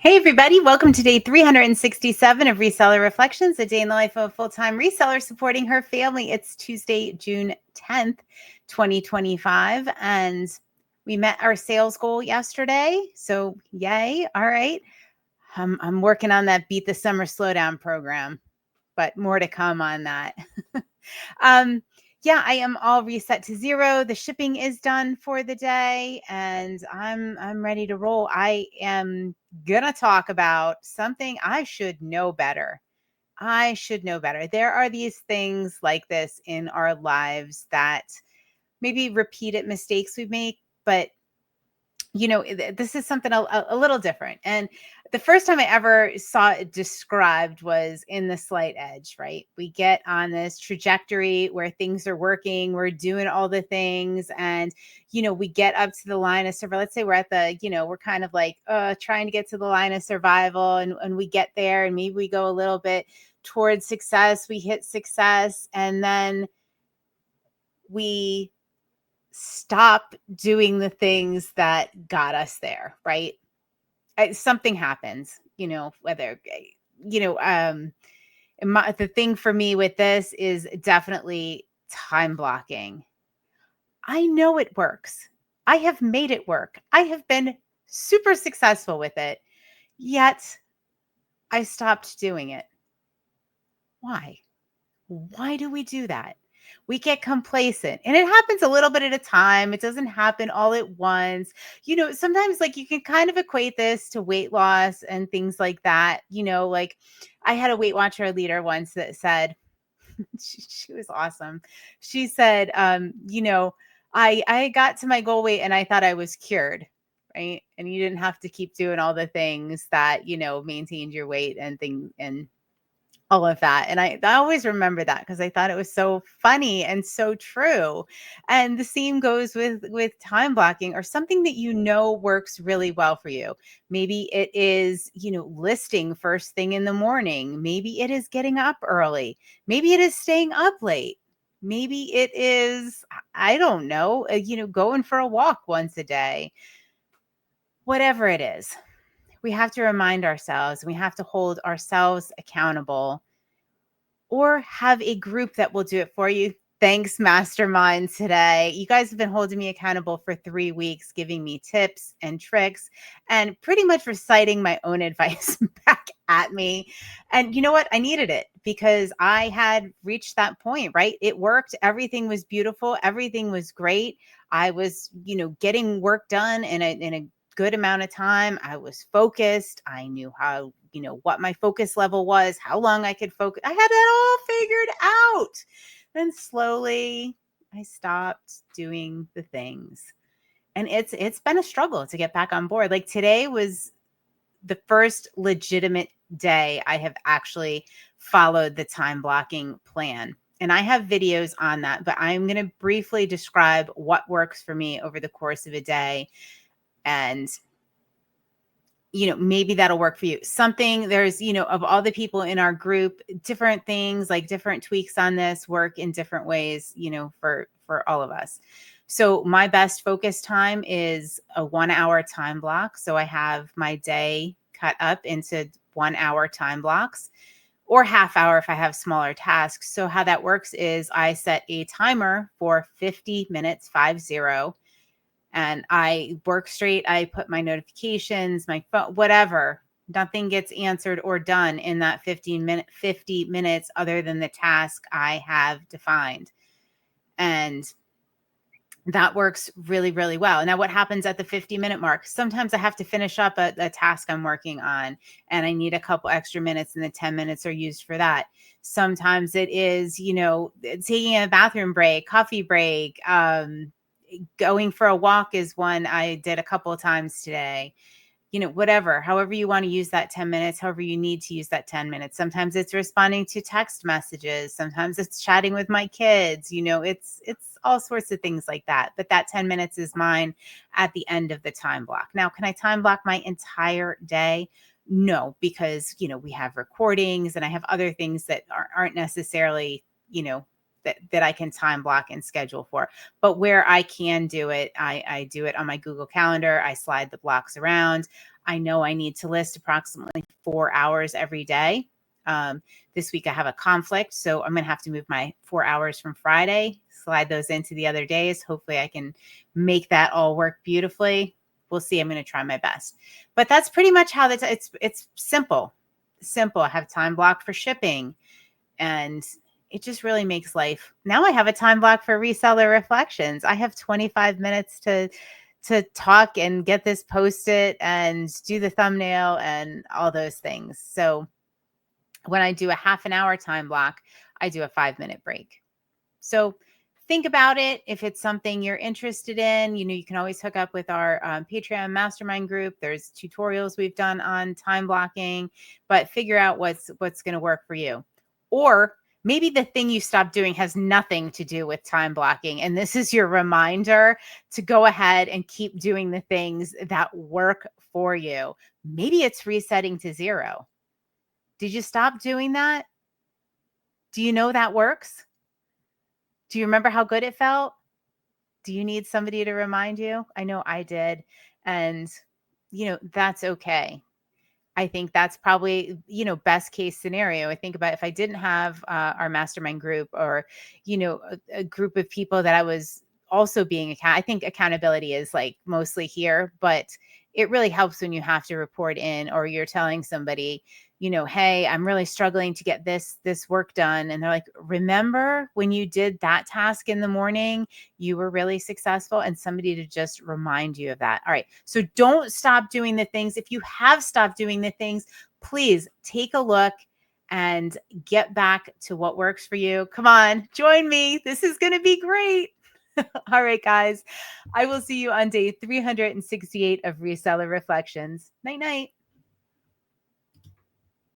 Hey, everybody. Welcome to day 367 of Reseller Reflections, a day in the life of a full-time reseller supporting her family. It's Tuesday, June 10th, 2025. And we met our sales goal yesterday. So yay. All right. I'm working on that Beat the Summer Slowdown program, but more to come on that. um, yeah, I am all reset to zero. The shipping is done for the day, and I'm ready to roll. I am gonna talk about something I should know better. I should know better. There are these things like this in our lives that maybe repeated mistakes we make, but this is something a little different. And the first time I ever saw it described was in the Slight Edge, right? We get on this trajectory where things are working, we're doing all the things, and, we get up to the line of survival. Let's say we're at we're kind of like trying to get to the line of survival, and we get there, and maybe we go a little bit towards success, we hit success, and then we stop doing the things that got us there, right? Something happens, whether, the thing for me with this is definitely time blocking. I know it works. I have made it work. I have been super successful with it, yet I stopped doing it. Why? Why do we do that? We get complacent, and it happens a little bit at a time. It doesn't happen all at once. Sometimes like you can kind of equate this to weight loss and things like that. Like I had a Weight Watcher leader once that said, she was awesome. She said, I got to my goal weight and I thought I was cured. Right. And you didn't have to keep doing all the things that, maintained your weight and things and all of that. And I always remember that because I thought it was so funny and so true. And the same goes with time blocking or something that works really well for you. Maybe it is, listing first thing in the morning. Maybe it is getting up early. Maybe it is staying up late. Maybe it is, I don't know, going for a walk once a day. Whatever it is, we have to remind ourselves, we have to hold ourselves accountable or have a group that will do it for you. Thanks, Mastermind, today. You guys have been holding me accountable for 3 weeks, giving me tips and tricks and pretty much reciting my own advice back at me. And you know what? I needed it because I had reached that point, right? It worked. Everything was beautiful. Everything was great. I was, getting work done in a good amount of time. I was focused. I knew how, what my focus level was, how long I could focus. I had it all figured out. Then slowly I stopped doing the things. And it's been a struggle to get back on board. Like today was the first legitimate day I have actually followed the time blocking plan. And I have videos on that, but I'm going to briefly describe what works for me over the course of a day. And maybe that'll work for you. There's, of all the people in our group, different things, like different tweaks on this work in different ways, for all of us. So my best focus time is a 1 hour time block. So I have my day cut up into 1 hour time blocks or half hour if I have smaller tasks. So how that works is I set a timer for 50 minutes, 50. And I work straight. I put my notifications, my phone, whatever. Nothing gets answered or done in that 50 minutes other than the task I have defined. And that works really, really well. Now, what happens at the 50-minute mark? Sometimes I have to finish up a task I'm working on and I need a couple extra minutes and the 10 minutes are used for that. Sometimes it is, taking a bathroom break, coffee break, going for a walk is one I did a couple of times today. Whatever, however you want to use that 10 minutes, however you need to use that 10 minutes. Sometimes it's responding to text messages. Sometimes it's chatting with my kids. It's all sorts of things like that. But that 10 minutes is mine at the end of the time block. Now, can I time block my entire day? No, because, we have recordings and I have other things that aren't necessarily, that I can time block and schedule for. But where I can do it, I do it on my Google Calendar. I slide the blocks around. I know I need to list approximately 4 hours every day. This week I have a conflict, so I'm going to have to move my 4 hours from Friday, slide those into the other days. Hopefully I can make that all work beautifully. We'll see. I'm going to try my best. But that's pretty much how it's simple. Simple. I have time block for shipping, and it just really makes life. Now I have a time block for reseller reflections. I have 25 minutes to talk and get this posted and do the thumbnail and all those things. So when I do a half an hour time block, I do a 5-minute break. So think about it. If it's something you're interested in, you can always hook up with our Patreon mastermind group. There's tutorials we've done on time blocking, but figure out what's going to work for you. Or maybe the thing you stopped doing has nothing to do with time blocking, and this is your reminder to go ahead and keep doing the things that work for you. Maybe it's resetting to 0. Did you stop doing that? Do you know that works? Do you remember how good it felt? Do you need somebody to remind you? I know I did. And, that's okay. I think that's probably, best case scenario. I think about if I didn't have our mastermind group, or, a group of people that I was also being, I think accountability is like mostly here, but it really helps when you have to report in, or you're telling somebody, hey, I'm really struggling to get this work done. And they're like, remember when you did that task in the morning, you were really successful, and somebody to just remind you of that. All right. So don't stop doing the things. If you have stopped doing the things, please take a look and get back to what works for you. Come on, join me. This is going to be great. All right, guys. I will see you on day 368 of Reseller Reflections. Night, night.